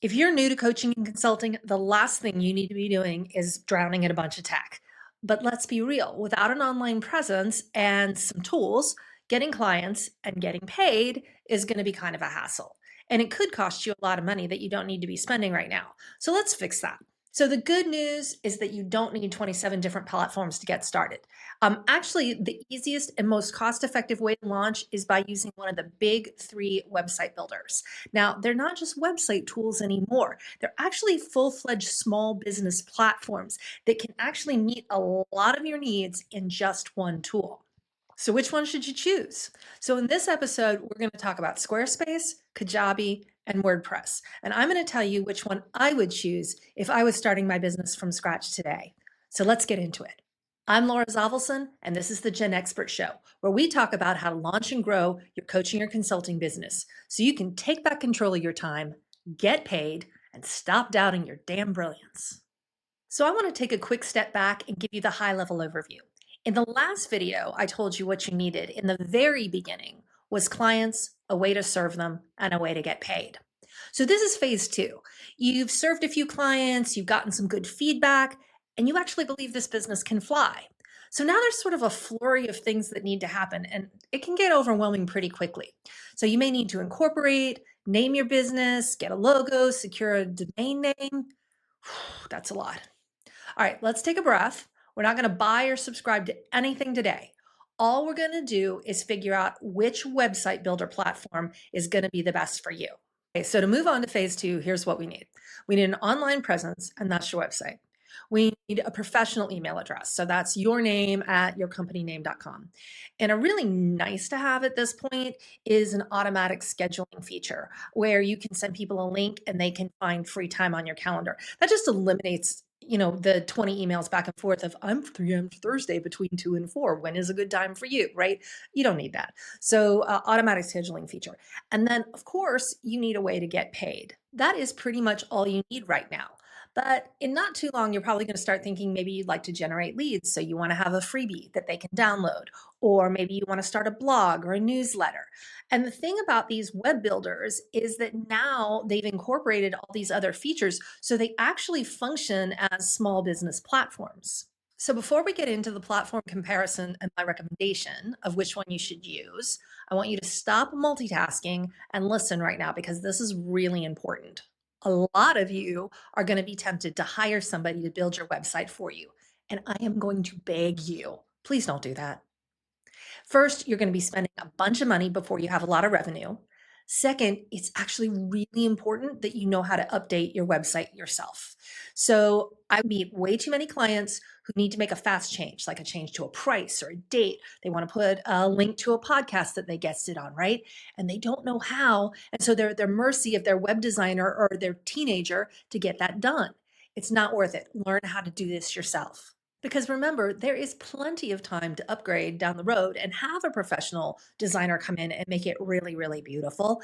If you're new to coaching and consulting, the last thing you need to be doing is drowning in a bunch of tech. But let's be real, without an online presence and some tools, getting clients and getting paid is going to be kind of a hassle. And it could cost you a lot of money that you don't need to be spending right now. So let's fix that. So the good news is that you don't need 27 different platforms to get started. Actually, the easiest and most cost-effective way to launch is by using one of the big three website builders. Now, they're not just website tools anymore. They're actually full-fledged small business platforms that can actually meet a lot of your needs in just one tool. So which one should you choose? So in this episode, we're going to talk about Squarespace, Kajabi, and WordPress. And I'm going to tell you which one I would choose if I was starting my business from scratch today. So let's get into it. I'm Laura Zavelson, and this is the Gen Expert Show, where we talk about how to launch and grow your coaching or consulting business so you can take back control of your time, get paid, and stop doubting your damn brilliance. So I want to take a quick step back and give you the high-level overview. In the last video, I told you what you needed in the very beginning was clients, a way to serve them, and a way to get paid. So this is phase two. You've served a few clients, you've gotten some good feedback, and you actually believe this business can fly. So now there's sort of a flurry of things that need to happen, and it can get overwhelming pretty quickly. So you may need to incorporate, name your business, get a logo, secure a domain name. That's a lot. All right, let's take a breath. We're not going to buy or subscribe to anything today. All we're going to do is figure out which website builder platform is going to be the best for you. Okay, so to move on to phase two, here's what we need. We need an online presence, and that's your website. We need a professional email address. So that's your name at yourcompanyname.com. And a really nice to have at this point is an automatic scheduling feature where you can send people a link and they can find free time on your calendar. That just eliminates the 20 emails back and forth of I'm free on Thursday between 2 and 4. When is a good time for you, right? You don't need that. So automatic scheduling feature. And then of course you need a way to get paid. That is pretty much all you need right now. But in not too long, you're probably going to start thinking maybe you'd like to generate leads. So you want to have a freebie that they can download, or maybe you want to start a blog or a newsletter. And the thing about these web builders is that now they've incorporated all these other features, so they actually function as small business platforms. So before we get into the platform comparison and my recommendation of which one you should use, I want you to stop multitasking and listen right now because this is really important. A lot of you are going to be tempted to hire somebody to build your website for you. And I am going to beg you, please don't do that. First, you're going to be spending a bunch of money before you have a lot of revenue. Second, it's actually really important that you know how to update your website yourself. So I meet way too many clients who need to make a fast change, like a change to a price or a date. They want to put a link to a podcast that they guested on, right? And they don't know how. And so they're at their mercy of their web designer or their teenager to get that done. It's not worth it. Learn how to do this yourself. Because remember, there is plenty of time to upgrade down the road and have a professional designer come in and make it really, really beautiful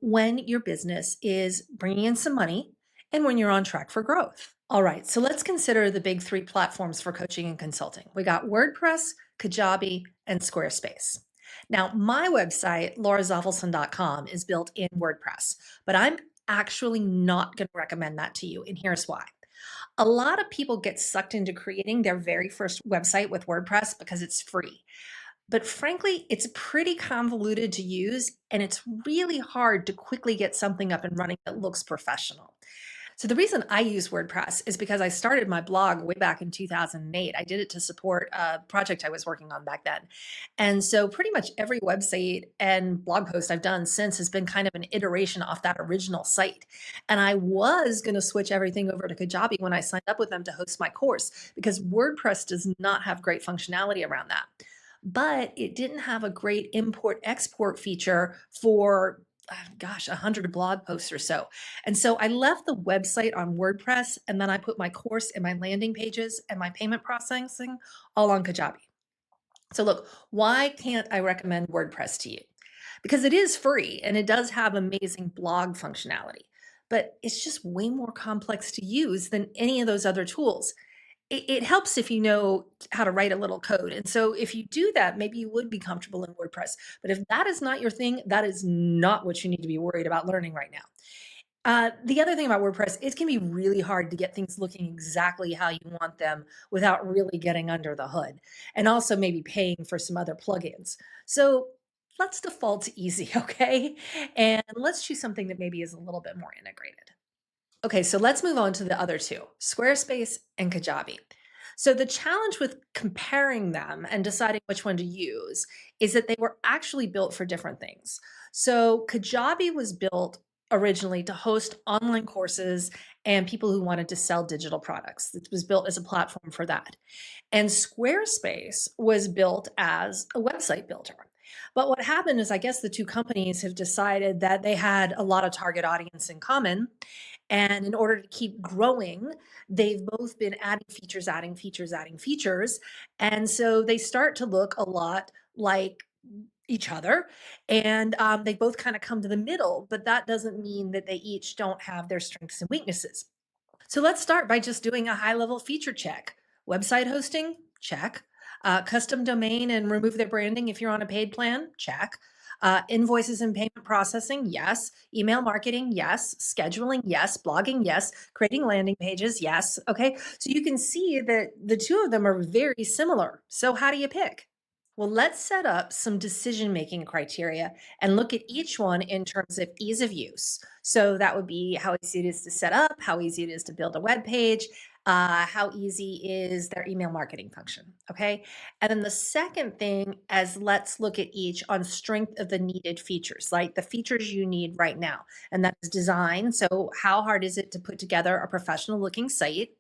when your business is bringing in some money and when you're on track for growth. All right, so let's consider the big three platforms for coaching and consulting. We got WordPress, Kajabi, and Squarespace. Now, my website, laurazavelson.com, is built in WordPress, but I'm actually not going to recommend that to you, and here's why. A lot of people get sucked into creating their very first website with WordPress because it's free. But frankly, it's pretty convoluted to use, and it's really hard to quickly get something up and running that looks professional. So the reason I use WordPress is because I started my blog way back in 2008. I did it to support a project I was working on back then. And so pretty much every website and blog post I've done since has been kind of an iteration off that original site. And I was going to switch everything over to Kajabi when I signed up with them to host my course because WordPress does not have great functionality around that. But it didn't have a great import export feature for 100 blog posts or so. And so I left the website on WordPress, and then I put my course and my landing pages and my payment processing all on Kajabi. So look, why can't I recommend WordPress to you? Because it is free and it does have amazing blog functionality, but it's just way more complex to use than any of those other tools. It helps if you know how to write a little code. And so if you do that, maybe you would be comfortable in WordPress. But if that is not your thing, that is not what you need to be worried about learning right now. The other thing about WordPress, it can be really hard to get things looking exactly how you want them without really getting under the hood and also maybe paying for some other plugins. So let's default to easy, okay? And let's choose something that maybe is a little bit more integrated. Okay, so let's move on to the other two, Squarespace and Kajabi. So the challenge with comparing them and deciding which one to use is that they were actually built for different things. So Kajabi was built originally to host online courses and people who wanted to sell digital products. It was built as a platform for that. And Squarespace was built as a website builder. But what happened is, I guess the two companies have decided that they had a lot of target audience in common. And in order to keep growing, they've both been adding features, adding features, adding features. And so they start to look a lot like each other. And they both kind of come to the middle, but that doesn't mean that they each don't have their strengths and weaknesses. So let's start by just doing a high level feature check. Website hosting, check. Custom domain and remove their branding if you're on a paid plan, check. Invoices and payment processing, yes. Email marketing, yes. Scheduling, yes. Blogging, yes. Creating landing pages, yes. Okay, so you can see that the two of them are very similar. So how do you pick? Well, let's set up some decision-making criteria and look at each one in terms of ease of use. So that would be how easy it is to set up, how easy it is to build a web page, how easy is their email marketing function, okay? And then the second thing is let's look at each on strength of the needed features, like the features you need right now. And that is design. So how hard is it to put together a professional looking site?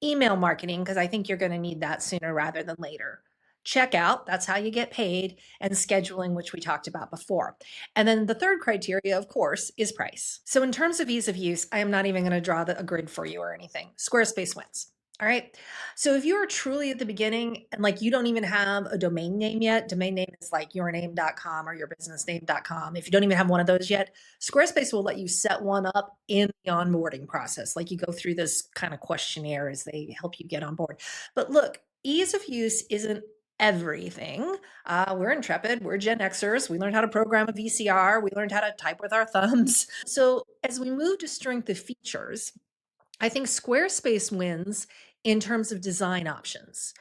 Email marketing, because I think you're going to need that sooner rather than later. Checkout, that's how you get paid, and scheduling, which we talked about before. And then the third criteria, of course, is price. So in terms of ease of use, I am not even going to draw a grid for you or anything. Squarespace wins. All right. So if you are truly at the beginning and like you don't even have a domain name yet, domain name is like yourname.com or yourbusinessname.com. If you don't even have one of those yet, Squarespace will let you set one up in the onboarding process. Like you go through this kind of questionnaire as they help you get on board. But look, ease of use isn't everything. We're intrepid, we're GenXers. We learned how to program a VCR. We learned how to type with our thumbs. So as we move to strength of features, I think Squarespace wins in terms of design options.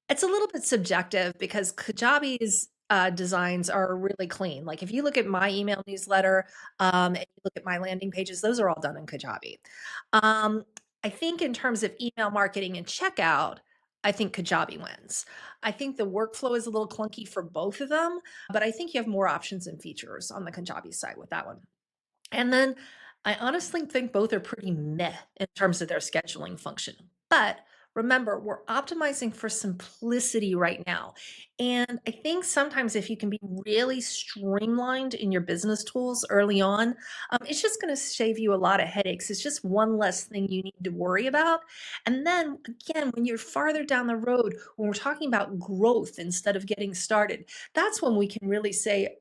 It's a little bit subjective because Kajabi's designs are really clean. Like if you look at my email newsletter and you look at my landing pages, those are all done in Kajabi. I think in terms of email marketing and checkout, I think Kajabi wins. I think the workflow is a little clunky for both of them, but I think you have more options and features on the Kajabi side with that one. And then I honestly think both are pretty meh in terms of their scheduling function. But remember, we're optimizing for simplicity right now. And I think sometimes if you can be really streamlined in your business tools early on, it's just going to save you a lot of headaches. It's just one less thing you need to worry about. And then again, when you're farther down the road, when we're talking about growth instead of getting started, that's when we can really say,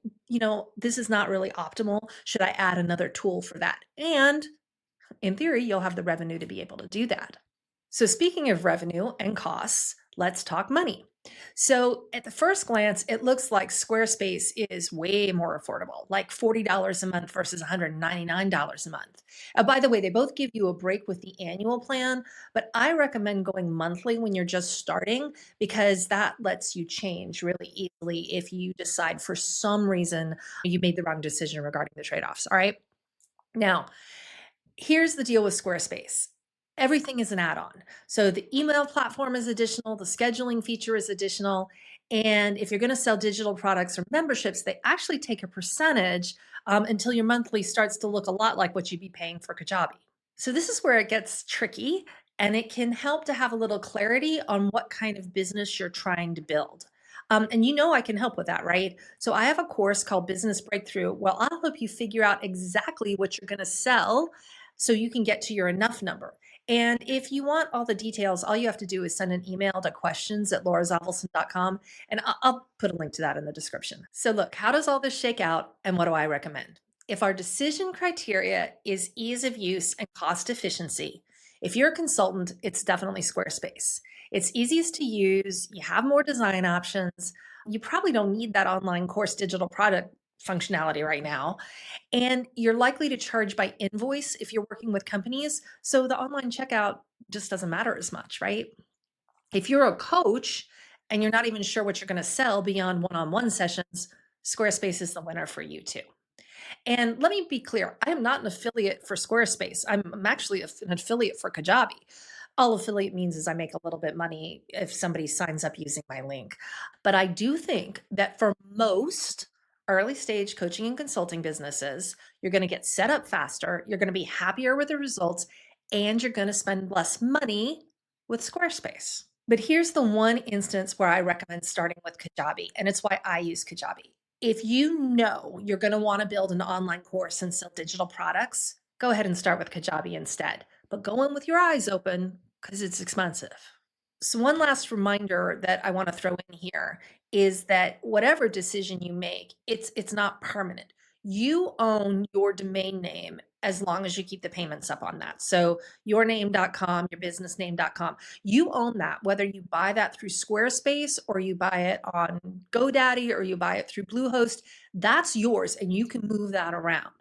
this is not really optimal. Should I add another tool for that? And in theory, you'll have the revenue to be able to do that. So speaking of revenue and costs, let's talk money. So at the first glance, it looks like Squarespace is way more affordable, like $40 a month versus $199 a month. By the way, they both give you a break with the annual plan, but I recommend going monthly when you're just starting because that lets you change really easily if you decide for some reason you made the wrong decision regarding the trade-offs. All right. Now, here's the deal with Squarespace. Everything is an add-on. So the email platform is additional, the scheduling feature is additional. And if you're going to sell digital products or memberships, they actually take a percentage until your monthly starts to look a lot like what you'd be paying for Kajabi. So this is where it gets tricky, and it can help to have a little clarity on what kind of business you're trying to build. And I can help with that, right? So I have a course called Business Breakthrough. Well, I'll help you figure out exactly what you're going to sell so you can get to your enough number. And if you want all the details, all you have to do is send an email to questions@laurazavelson.com, and I'll put a link to that in the description. So look, how does all this shake out, and what do I recommend? If our decision criteria is ease of use and cost efficiency, if you're a consultant, it's definitely Squarespace. It's easiest to use, you have more design options, you probably don't need that online course digital product functionality right now. And you're likely to charge by invoice if you're working with companies. So the online checkout just doesn't matter as much, right? If you're a coach and you're not even sure what you're going to sell beyond one on one sessions, Squarespace is the winner for you too. And let me be clear, I am not an affiliate for Squarespace. I'm actually an affiliate for Kajabi. All affiliate means is I make a little bit money if somebody signs up using my link. But I do think that for most early stage coaching and consulting businesses, you're going to get set up faster, you're going to be happier with the results, and you're going to spend less money with Squarespace. But here's the one instance where I recommend starting with Kajabi, and it's why I use Kajabi. If you know you're going to want to build an online course and sell digital products, go ahead and start with Kajabi instead. But go in with your eyes open because it's expensive. So one last reminder that I want to throw in here is that whatever decision you make, it's not permanent. You own your domain name as long as you keep the payments up on that. So yourname.com, yourbusinessname.com, you own that, whether you buy that through Squarespace or you buy it on GoDaddy or you buy it through Bluehost, that's yours and you can move that around.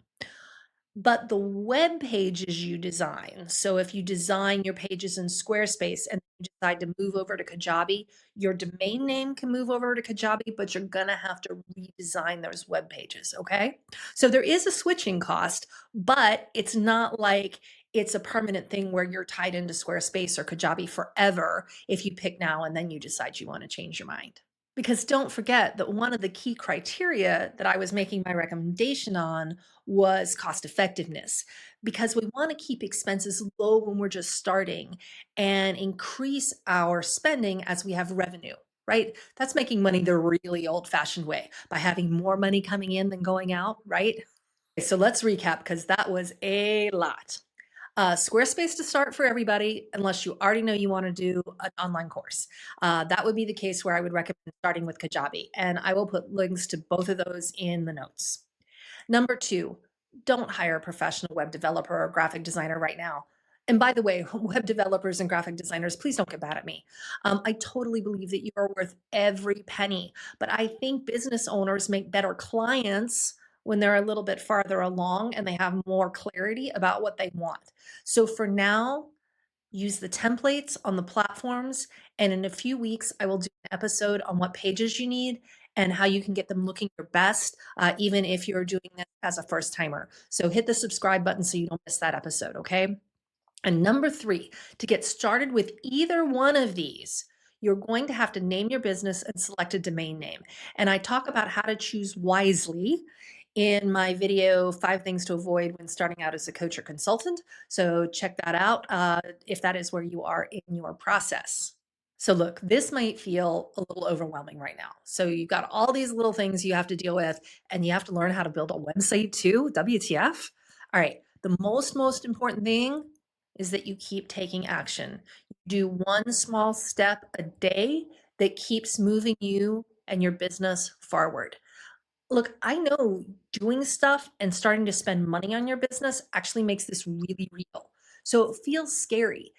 But the web pages you design, so if you design your pages in Squarespace and you decide to move over to Kajabi, your domain name can move over to Kajabi, but you're gonna have to redesign those web pages, okay? So there is a switching cost, but it's not like it's a permanent thing where you're tied into Squarespace or Kajabi forever if you pick now and then you decide you wanna change your mind. Because don't forget that one of the key criteria that I was making my recommendation on was cost effectiveness, because we want to keep expenses low when we're just starting and increase our spending as we have revenue, right? That's making money the really old fashioned way by having more money coming in than going out, right? So let's recap because that was a lot. Squarespace to start for everybody, unless you already know you want to do an online course. That would be the case where I would recommend starting with Kajabi, and I will put links to both of those in the notes. Number two, don't hire a professional web developer or graphic designer right now. And by the way, web developers and graphic designers, please don't get mad at me. I totally believe that you are worth every penny, but I think business owners make better clients when they're a little bit farther along and they have more clarity about what they want. So for now, use the templates on the platforms. And in a few weeks, I will do an episode on what pages you need and how you can get them looking your best, even if you're doing this as a first timer. So hit the subscribe button so you don't miss that episode, okay? And number three, to get started with either one of these, you're going to have to name your business and select a domain name. And I talk about how to choose wisely in my video, 5 Things to Avoid When Starting Out as a Coach or Consultant. So check that out if that is where you are in your process. So look, this might feel a little overwhelming right now. So you've got all these little things you have to deal with, and you have to learn how to build a website too, WTF. All right, the most important thing is that you keep taking action. Do one small step a day that keeps moving you and your business forward. Look, I know doing stuff and starting to spend money on your business actually makes this really real. So it feels scary.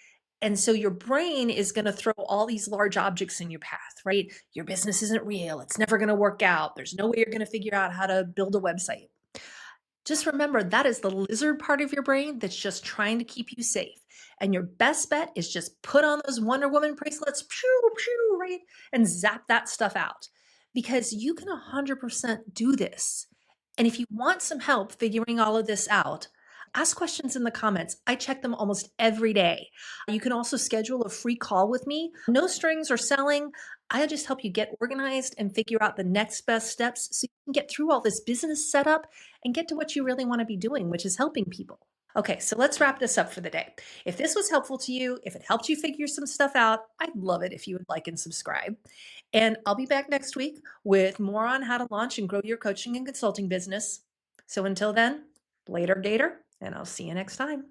And so your brain is going to throw all these large objects in your path, right? Your business isn't real. It's never going to work out. There's no way you're going to figure out how to build a website. Just remember that is the lizard part of your brain that's just trying to keep you safe. And your best bet is just put on those Wonder Woman bracelets, pew, pew, right? And zap that stuff out because you can 100% do this. And if you want some help figuring all of this out, ask questions in the comments. I check them almost every day. You can also schedule a free call with me. No strings or selling. I just help you get organized and figure out the next best steps so you can get through all this business setup and get to what you really want to be doing, which is helping people. Okay, so let's wrap this up for the day. If this was helpful to you, if it helped you figure some stuff out, I'd love it if you would like and subscribe. And I'll be back next week with more on how to launch and grow your coaching and consulting business. So until then, later, Gator, and I'll see you next time.